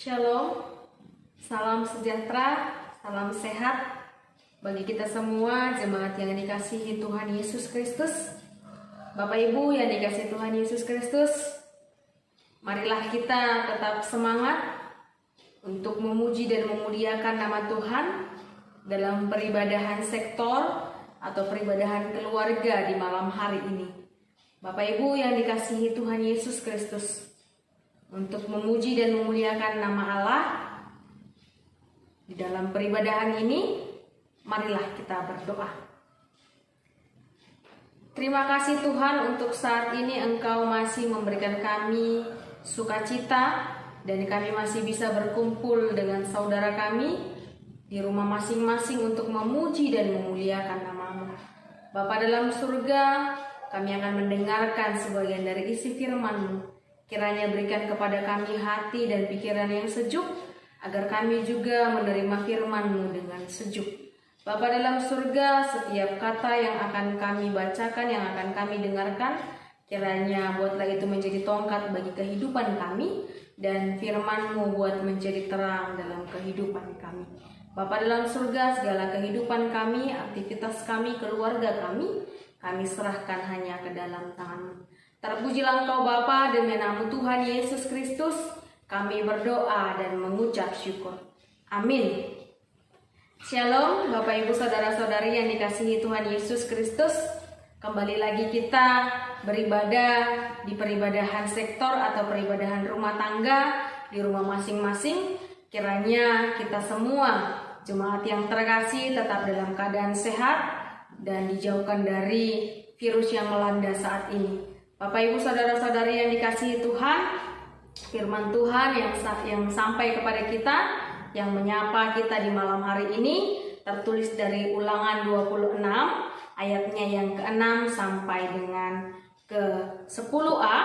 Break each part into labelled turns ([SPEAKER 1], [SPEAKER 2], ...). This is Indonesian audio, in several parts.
[SPEAKER 1] Shalom, salam sejahtera, salam sehat bagi kita semua jemaat yang dikasihi Tuhan Yesus Kristus. Bapak Ibu yang dikasihi Tuhan Yesus Kristus, marilah kita tetap semangat untuk memuji dan memuliakan nama Tuhan dalam peribadahan sektor atau peribadahan keluarga di malam hari ini. Bapak Ibu yang dikasihi Tuhan Yesus Kristus, untuk memuji dan memuliakan nama Allah di dalam peribadahan ini, marilah kita berdoa. Terima kasih Tuhan untuk saat ini Engkau masih memberikan kami sukacita dan kami masih bisa berkumpul dengan saudara kami di rumah masing-masing untuk memuji dan memuliakan nama-Mu. Bapa dalam surga, kami akan mendengarkan sebagian dari isi firman-Mu. Kiranya berikan kepada kami hati dan pikiran yang sejuk, agar kami juga menerima firman-Mu dengan sejuk. Bapa dalam surga, setiap kata yang akan kami bacakan, yang akan kami dengarkan, kiranya buatlah itu menjadi tongkat bagi kehidupan kami, dan firman-Mu buat menjadi terang dalam kehidupan kami. Bapa dalam surga, segala kehidupan kami, aktivitas kami, keluarga kami serahkan hanya ke dalam tangan-Mu. Terpujilah Engkau Bapa, demi nama Tuhan Yesus Kristus, kami berdoa dan mengucap syukur. Amin. Shalom Bapak Ibu Saudara-saudari yang dikasihi Tuhan Yesus Kristus. Kembali lagi kita beribadah di peribadahan sektor atau peribadahan rumah tangga di rumah masing-masing. Kiranya kita semua jemaat yang terkasih tetap dalam keadaan sehat dan dijauhkan dari virus yang melanda saat ini. Bapak Ibu Saudara-saudari yang dikasihi Tuhan, firman Tuhan yang sampai kepada kita, yang menyapa kita di malam hari ini, tertulis dari Ulangan 26 ayatnya yang ke-6 sampai dengan ke-10a.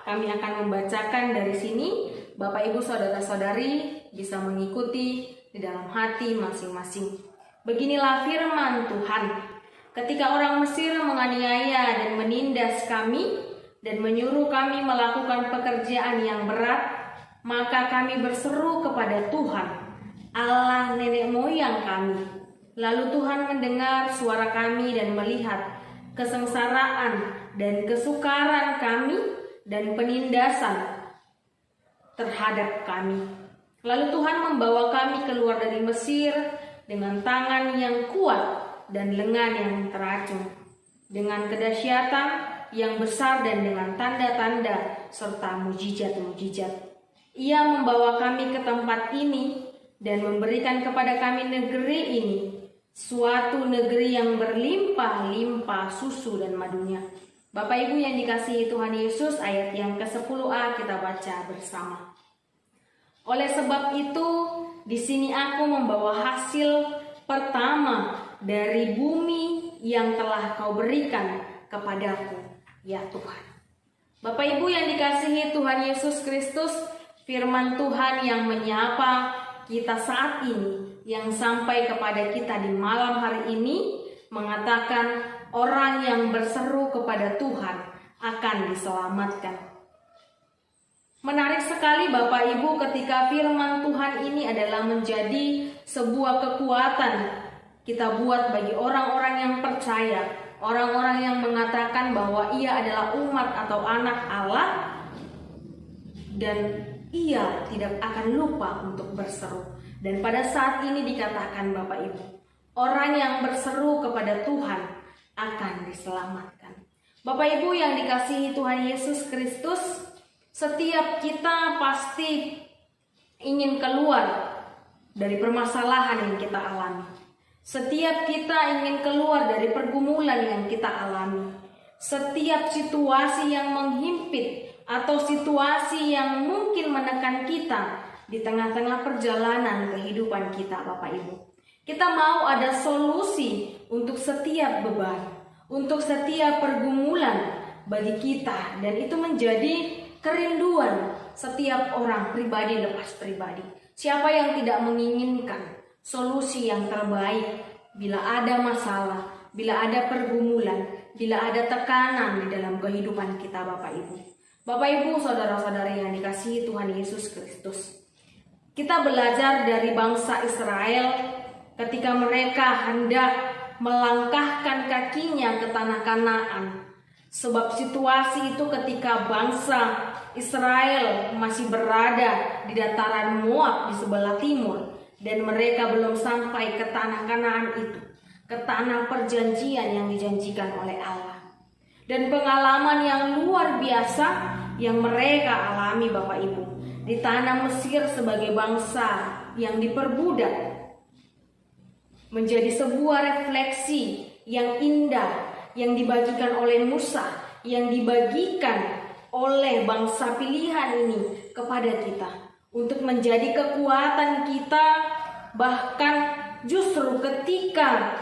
[SPEAKER 1] Kami akan membacakan dari sini. Bapak Ibu Saudara-saudari bisa mengikuti di dalam hati masing-masing. Beginilah firman Tuhan. Ketika orang Mesir menganiaya dan menindas kami dan menyuruh kami melakukan pekerjaan yang berat, maka kami berseru kepada Tuhan, Allah nenek moyang kami. Lalu Tuhan mendengar suara kami dan melihat kesengsaraan dan kesukaran kami dan penindasan terhadap kami. Lalu Tuhan membawa kami keluar dari Mesir dengan tangan yang kuat dan lengan yang teracung, dengan kedahsyatan yang besar dan dengan tanda-tanda serta mujizat-mujizat. Ia membawa kami ke tempat ini dan memberikan kepada kami negeri ini, suatu negeri yang berlimpah-limpah susu dan madunya. Bapak Ibu yang dikasihi Tuhan Yesus, ayat yang ke-10a kita baca bersama. Oleh sebab itu, di sini aku membawa hasil pertama dari bumi yang telah Kau berikan kepadaku, ya Tuhan. Bapak Ibu yang dikasihi Tuhan Yesus Kristus, firman Tuhan yang menyapa kita saat ini, yang sampai kepada kita di malam hari ini, mengatakan orang yang berseru kepada Tuhan akan diselamatkan. Menarik sekali Bapak Ibu ketika firman Tuhan ini adalah menjadi sebuah kekuatan kita buat bagi orang-orang yang percaya, orang-orang yang mengatakan bahwa ia adalah umat atau anak Allah dan ia tidak akan lupa untuk berseru. Dan pada saat ini dikatakan Bapak Ibu, orang yang berseru kepada Tuhan akan diselamatkan. Bapak Ibu yang dikasihi Tuhan Yesus Kristus, setiap kita pasti ingin keluar dari permasalahan yang kita alami. Setiap kita ingin keluar dari pergumulan yang kita alami. Setiap situasi yang menghimpit atau situasi yang mungkin menekan kita di tengah-tengah perjalanan kehidupan kita, Bapak Ibu. Kita mau ada solusi untuk setiap beban, untuk setiap pergumulan bagi kita, dan itu menjadi kerinduan setiap orang pribadi lepas pribadi. Siapa yang tidak menginginkan solusi yang terbaik bila ada masalah, bila ada pergumulan, bila ada tekanan di dalam kehidupan kita, Bapak Ibu. Bapak Ibu, saudara-saudari yang dikasihi Tuhan Yesus Kristus, Kita belajar dari bangsa Israel ketika mereka hendak melangkahkan kakinya ke tanah Kanaan. Sebab situasi itu ketika bangsa Israel masih berada di dataran Moab di sebelah timur, dan mereka belum sampai ke tanah Kanaan itu, ke tanah perjanjian yang dijanjikan oleh Allah. Dan pengalaman yang luar biasa yang mereka alami Bapak Ibu di tanah Mesir sebagai bangsa yang diperbudak menjadi sebuah refleksi yang indah yang dibagikan oleh Musa, yang dibagikan oleh bangsa pilihan ini kepada kita untuk menjadi kekuatan kita, bahkan justru ketika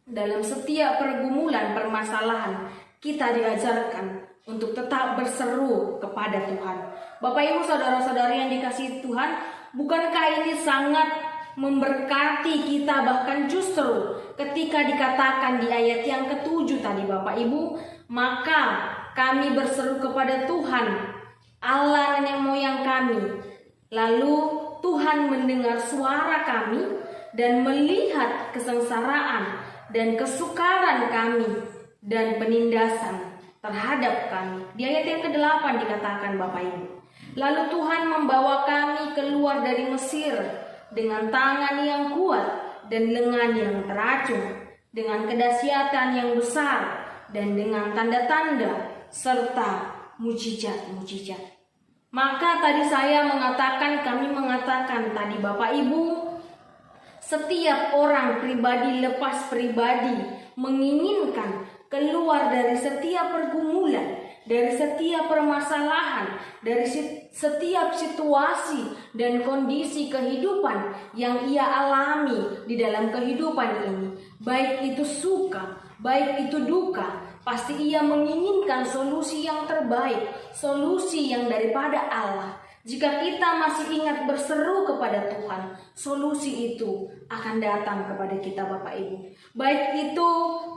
[SPEAKER 1] dalam setiap pergumulan permasalahan kita diajarkan untuk tetap berseru kepada Tuhan. Bapak Ibu saudara-saudari yang dikasihi Tuhan, bukankah ini sangat memberkati kita, bahkan justru ketika dikatakan di ayat yang ke-7 tadi Bapak Ibu, maka kami berseru kepada Tuhan Allah nenek moyang kami, lalu Tuhan mendengar suara kami dan melihat kesengsaraan dan kesukaran kami dan penindasan terhadap kami. Di ayat yang ke-8 dikatakan Bapak Ibu, lalu Tuhan membawa kami keluar dari Mesir dengan tangan yang kuat dan lengan yang teracung, dengan kedahsyatan yang besar dan dengan tanda-tanda serta mujizat-mujizat. Maka tadi kami mengatakan tadi Bapak Ibu, setiap orang pribadi lepas pribadi menginginkan keluar dari setiap pergumulan, dari setiap permasalahan, dari setiap situasi dan kondisi kehidupan yang ia alami di dalam kehidupan ini. Baik itu suka, baik itu duka, pasti ia menginginkan solusi yang terbaik, solusi yang daripada Allah. Jika kita masih ingat berseru kepada Tuhan, solusi itu akan datang kepada kita Bapak Ibu. Baik itu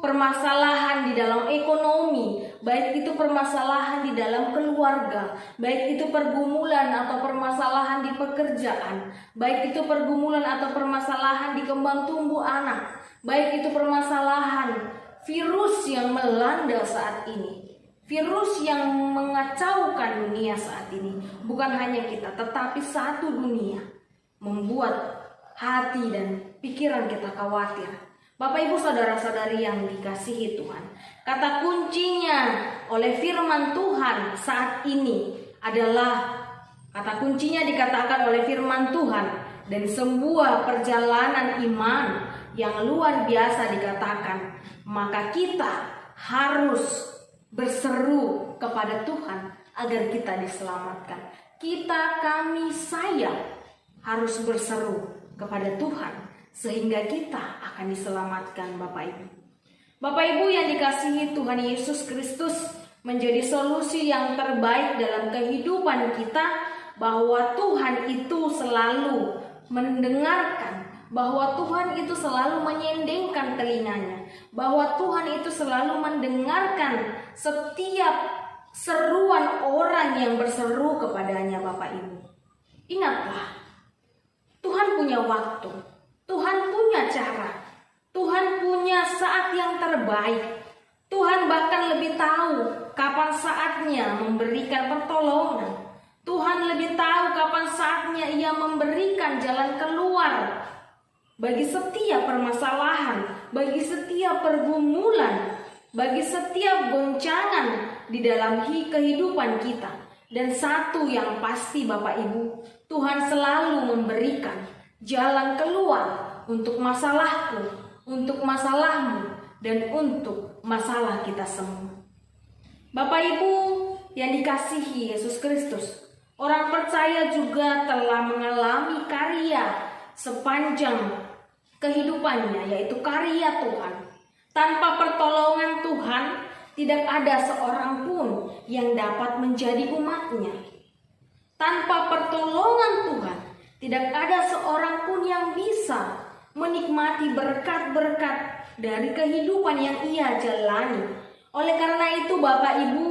[SPEAKER 1] permasalahan di dalam ekonomi, baik itu permasalahan di dalam keluarga, baik itu pergumulan atau permasalahan di pekerjaan, baik itu pergumulan atau permasalahan di kembang tumbuh anak, baik itu permasalahan virus yang melanda saat ini. Virus yang mengacaukan dunia saat ini, bukan hanya kita, tetapi satu dunia, membuat hati dan pikiran kita khawatir. Bapak Ibu saudara-saudari yang dikasihi Tuhan, kata kuncinya oleh firman Tuhan saat ini adalah, kata kuncinya dikatakan oleh firman Tuhan, dan sebuah perjalanan iman yang luar biasa dikatakan, maka kita harus berseru kepada Tuhan agar kita diselamatkan. Kami, saya harus berseru kepada Tuhan sehingga kita akan diselamatkan Bapak Ibu. Bapak Ibu yang dikasihi Tuhan Yesus Kristus menjadi solusi yang terbaik dalam kehidupan kita, bahwa Tuhan itu selalu mendengarkan, bahwa Tuhan itu selalu menyendengkan telinganya, bahwa Tuhan itu selalu mendengarkan setiap seruan orang yang berseru kepadanya Bapak Ibu. Ingatlah, Tuhan punya waktu, Tuhan punya cara, Tuhan punya saat yang terbaik. Tuhan bahkan lebih tahu kapan saatnya memberikan pertolongan. Tuhan lebih tahu kapan saatnya Ia memberikan jalan keluar bagi setiap permasalahan, bagi setiap pergumulan, bagi setiap goncangan di dalam kehidupan kita. Dan satu yang pasti Bapak Ibu, Tuhan selalu memberikan jalan keluar untuk masalahku, untuk masalahmu, dan untuk masalah kita semua. Bapak Ibu yang dikasihi Yesus Kristus, orang percaya juga telah mengalami karya sepanjang kehidupannya, yaitu karya Tuhan. Tanpa pertolongan Tuhan, tidak ada seorang pun yang dapat menjadi umatnya. Tanpa pertolongan Tuhan, tidak ada seorang pun yang bisa menikmati berkat-berkat dari kehidupan yang ia jalani. Oleh karena itu Bapak Ibu,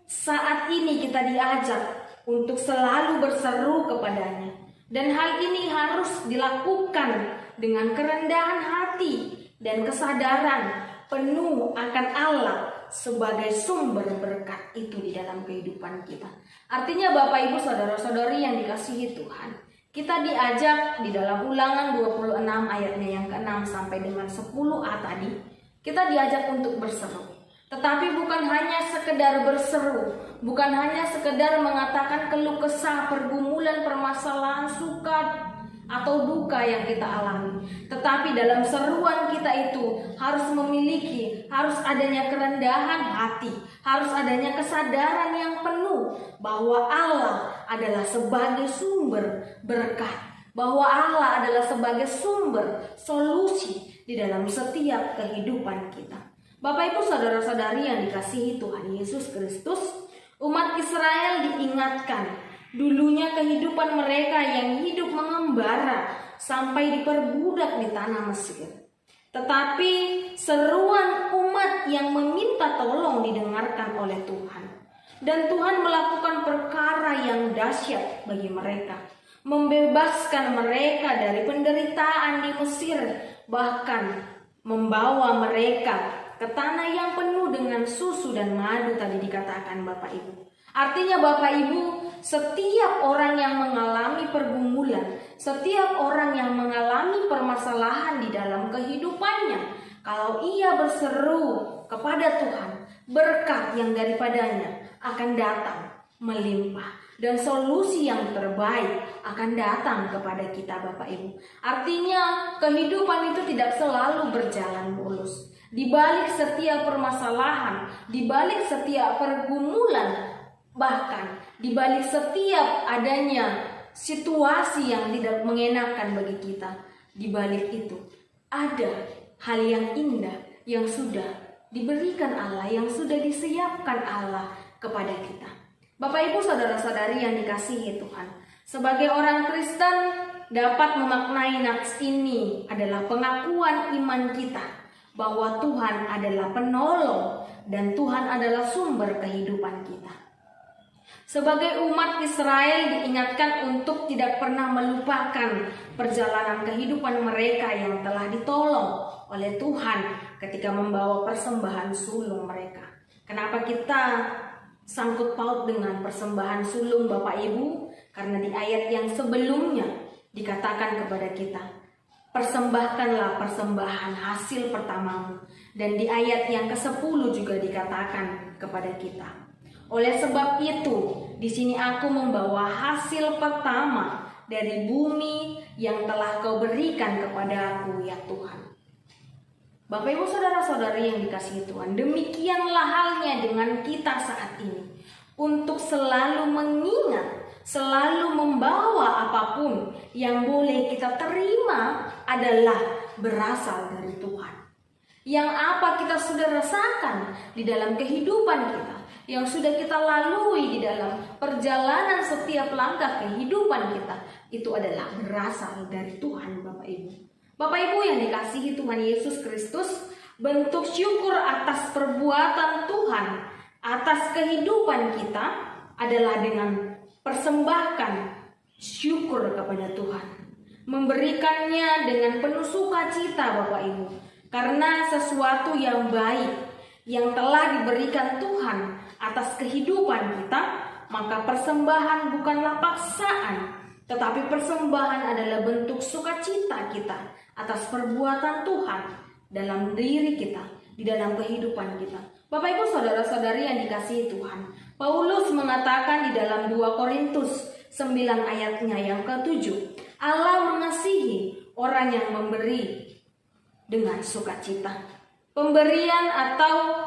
[SPEAKER 1] saat ini kita diajak untuk selalu berseru kepadanya. Dan hal ini harus dilakukan dengan kerendahan hati dan kesadaran penuh akan Allah sebagai sumber berkat itu di dalam kehidupan kita. Artinya Bapak Ibu saudara-saudari yang dikasihi Tuhan, kita diajak di dalam Ulangan 26 ayatnya yang ke-6 sampai dengan 10a tadi, kita diajak untuk berseru. Tetapi bukan hanya sekedar berseru, bukan hanya sekedar mengatakan keluh kesah, pergumulan, permasalahan, suka atau duka yang kita alami. Tetapi dalam seruan kita itu harus adanya kerendahan hati, harus adanya kesadaran yang penuh bahwa Allah adalah sebagai sumber berkat, bahwa Allah adalah sebagai sumber solusi di dalam setiap kehidupan kita. Bapak Ibu saudara-saudari yang dikasihi Tuhan Yesus Kristus, umat Israel diingatkan dulunya kehidupan mereka yang hidup mengembara sampai diperbudak di tanah Mesir. Tetapi seruan umat yang meminta tolong didengarkan oleh Tuhan. Dan Tuhan melakukan perkara yang dahsyat bagi mereka, membebaskan mereka dari penderitaan di Mesir, bahkan membawa mereka ke tanah yang penuh dengan susu dan madu tadi dikatakan Bapak Ibu. Artinya Bapak Ibu, setiap orang yang mengalami pergumulan, setiap orang yang mengalami permasalahan di dalam kehidupannya, kalau ia berseru kepada Tuhan, berkat yang daripadanya akan datang melimpah. Dan solusi yang terbaik akan datang kepada kita Bapak Ibu. Artinya kehidupan itu tidak selalu berjalan mulus. Di balik setiap permasalahan, di balik setiap pergumulan, bahkan di balik setiap adanya situasi yang tidak mengenakan bagi kita, di balik itu ada hal yang indah yang sudah diberikan Allah, yang sudah disiapkan Allah kepada kita. Bapak Ibu saudara-saudari yang dikasihi Tuhan, sebagai orang Kristen dapat memaknai nats ini adalah pengakuan iman kita bahwa Tuhan adalah penolong dan Tuhan adalah sumber kehidupan kita. Sebagai umat Israel diingatkan untuk tidak pernah melupakan perjalanan kehidupan mereka yang telah ditolong oleh Tuhan ketika membawa persembahan sulung mereka. Kenapa kita sangkut paut dengan persembahan sulung Bapak Ibu? Karena di ayat yang sebelumnya dikatakan kepada kita, persembahkanlah persembahan hasil pertamamu. Dan di ayat yang ke-10 juga dikatakan kepada kita, oleh sebab itu di sini aku membawa hasil pertama dari bumi yang telah kau berikan kepada aku ya Tuhan. Bapak Ibu saudara-saudari yang dikasihi Tuhan, demikianlah halnya dengan kita saat ini. Untuk selalu mengingat, selalu membawa apapun yang boleh kita terima adalah berasal dari Tuhan. Yang apa kita sudah rasakan di dalam kehidupan kita, yang sudah kita lalui di dalam perjalanan setiap langkah kehidupan kita, itu adalah berasal dari Tuhan Bapak Ibu. Bapak Ibu yang dikasihi Tuhan Yesus Kristus, bentuk syukur atas perbuatan Tuhan atas kehidupan kita adalah dengan persembahkan syukur kepada Tuhan, memberikannya dengan penuh sukacita Bapak Ibu, karena sesuatu yang baik yang telah diberikan Tuhan atas kehidupan kita, maka persembahan bukanlah paksaan, tetapi persembahan adalah bentuk sukacita kita atas perbuatan Tuhan dalam diri kita, di dalam kehidupan kita. Bapak Ibu saudara-saudari yang dikasihi Tuhan, Paulus mengatakan di dalam 2 Korintus 9 ayatnya yang ke-7, Allah mengasihi orang yang memberi dengan sukacita. Pemberian atau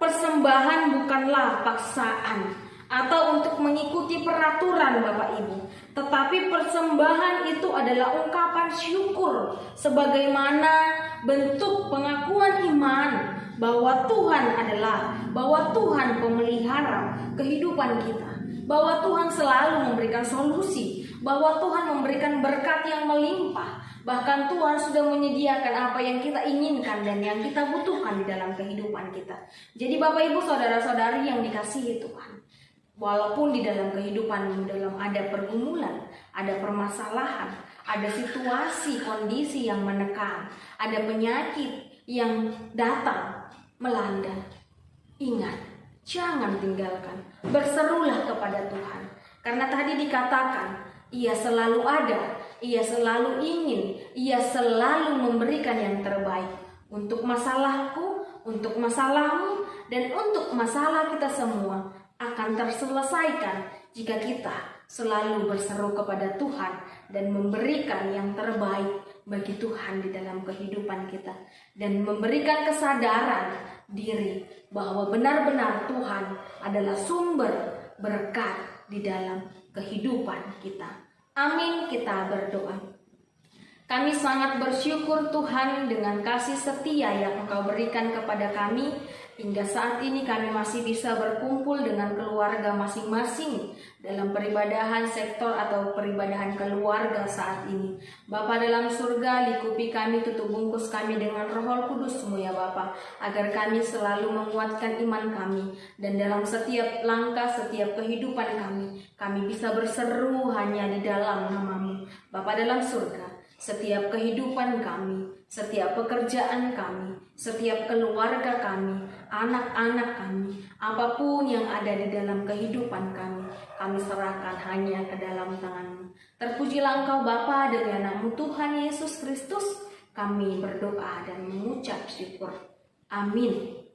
[SPEAKER 1] persembahan bukanlah paksaan atau untuk mengikuti peraturan Bapak Ibu, tetapi persembahan itu adalah ungkapan syukur sebagaimana bentuk pengakuan iman bahwa Tuhan pemelihara kehidupan kita, bahwa Tuhan selalu memberikan solusi, bahwa Tuhan memberikan berkat yang melimpah, bahkan Tuhan sudah menyediakan apa yang kita inginkan dan yang kita butuhkan di dalam kehidupan kita. Jadi Bapak Ibu saudara-saudari yang dikasihi Tuhan, Walaupun di dalam kehidupanmu dalam ada pergumulan, ada permasalahan, ada situasi kondisi yang menekan, ada penyakit yang datang melanda, ingat, jangan tinggalkan, berserulah kepada Tuhan. Karena tadi dikatakan, Ia selalu ada, Ia selalu ingin, Ia selalu memberikan yang terbaik untuk masalahku, untuk masalahmu, dan untuk masalah kita semua akan terselesaikan jika kita selalu berseru kepada Tuhan dan memberikan yang terbaik bagi Tuhan di dalam kehidupan kita, dan memberikan kesadaran diri bahwa benar-benar Tuhan adalah sumber berkat di dalam kehidupan kita. Amin. Kita berdoa. Kami sangat bersyukur Tuhan dengan kasih setia yang Engkau berikan kepada kami. Hingga saat ini kami masih bisa berkumpul dengan keluarga masing-masing dalam peribadahan sektor atau peribadahan keluarga saat ini. Bapa dalam surga, lingkupi kami, tutup bungkus kami dengan Roh Kudus-Mu ya Bapa, agar kami selalu menguatkan iman kami, dan dalam setiap langkah, setiap kehidupan kami bisa berseru hanya di dalam nama-Mu. Bapa dalam surga, setiap kehidupan kami, setiap pekerjaan kami, setiap keluarga kami, anak-anak kami, apapun yang ada di dalam kehidupan kami serahkan hanya ke dalam tangan-Mu. Terpujilah Engkau Bapa, demi anak-Mu Tuhan Yesus Kristus, kami berdoa dan mengucap syukur. Amin.